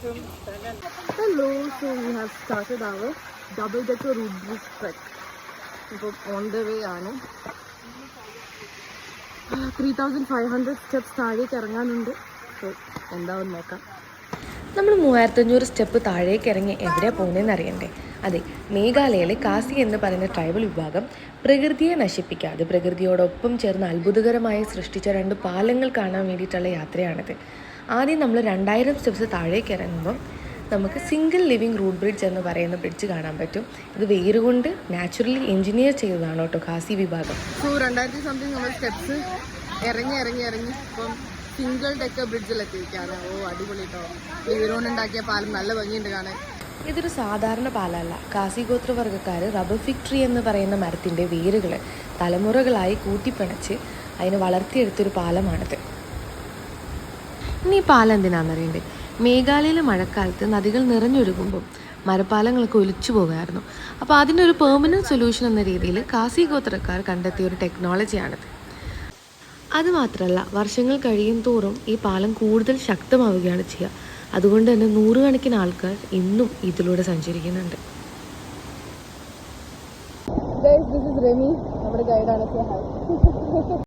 Hello, so we have started our double-decker route bridge trek. So on the way ആണ് 3500 steps താഴേക്ക് ഇറങ്ങാനുണ്ട്. So എന്താവും നോക്കാം. നമ്മൾ 3500 step താഴേക്ക് ഇറങ്ങി എവിടെയാണ് പോകുന്നതെന്ന് അറിയണ്ടേ? അതെ, മേഘാലയയിലെ കാസി എന്ന് പറയുന്ന ട്രൈബൽ വിഭാഗം പ്രകൃതിയെ നശിപ്പിക്കാതെ പ്രകൃതിയോടൊപ്പം ചേർന്ന് അത്ഭുതകരമായി സൃഷ്ടിച്ച 2 പാലങ്ങൾ കാണാൻ വേണ്ടിയിട്ടുള്ള യാത്രയാണിത്. ആദ്യം നമ്മൾ 2000 സ്റ്റെപ്സ് താഴേക്ക് ഇറങ്ങുമ്പം നമുക്ക് സിംഗിൾ ലിവിങ് റൂട്ട് ബ്രിഡ്ജ് എന്ന് പറയുന്ന ബ്രിഡ്ജ് കാണാൻ പറ്റും. ഇത് വേരുകൊണ്ട് നാച്ചുറലി എഞ്ചിനീയർ ചെയ്തതാണ് കേട്ടോ കാസി വിഭാഗം. സോ 2000 സംതിങ് നമ്മൾ സ്റ്റെപ്സ് ഇറങ്ങി ഇപ്പം സിംഗിൾ ഡെക്കർ ബ്രിഡ്ജിലെത്തിയിരിക്കുകയാണ്. അടിപൊളി കേട്ടോ. വേരുകൊണ്ടുണ്ടാക്കിയ പാലം നല്ല ഭംഗിയുണ്ട് കാണാൻ. ഇതൊരു സാധാരണ പാലമല്ല. കാസി ഗോത്രവർഗ്ഗക്കാർ റബ്ബർ ഫിഗ് ട്രീ എന്ന് പറയുന്ന മരത്തിൻ്റെ വേരുകൾ തലമുറകളായി കൂട്ടിപ്പിണച്ച് അതിനെ വളർത്തിയെടുത്തൊരു പാലമാണിത്. ഇനി ഈ പാലം എന്തിനാണെന്നറിയണ്ടേ? മേഘാലയയിലെ മഴക്കാലത്ത് നദികൾ നിറഞ്ഞൊഴുകുമ്പം മരപ്പാലങ്ങളൊക്കെ ഒലിച്ചു പോകുമായിരുന്നു. അപ്പോൾ അതിനൊരു പെർമനൻറ്റ് സൊല്യൂഷൻ എന്ന രീതിയിൽ കാസി ഗോത്രക്കാർ കണ്ടെത്തിയ ഒരു ടെക്നോളജിയാണിത്. അതുമാത്രമല്ല, വർഷങ്ങൾ കഴിയും തോറും ഈ പാലം കൂടുതൽ ശക്തമാവുകയാണ് ചെയ്യുക. അതുകൊണ്ട് തന്നെ 100 കണക്കിന് ആൾക്കാർ ഇന്നും ഇതിലൂടെ സഞ്ചരിക്കുന്നുണ്ട്. Guys, this is Remy, നമ്മുടെ ഗൈഡാണ്.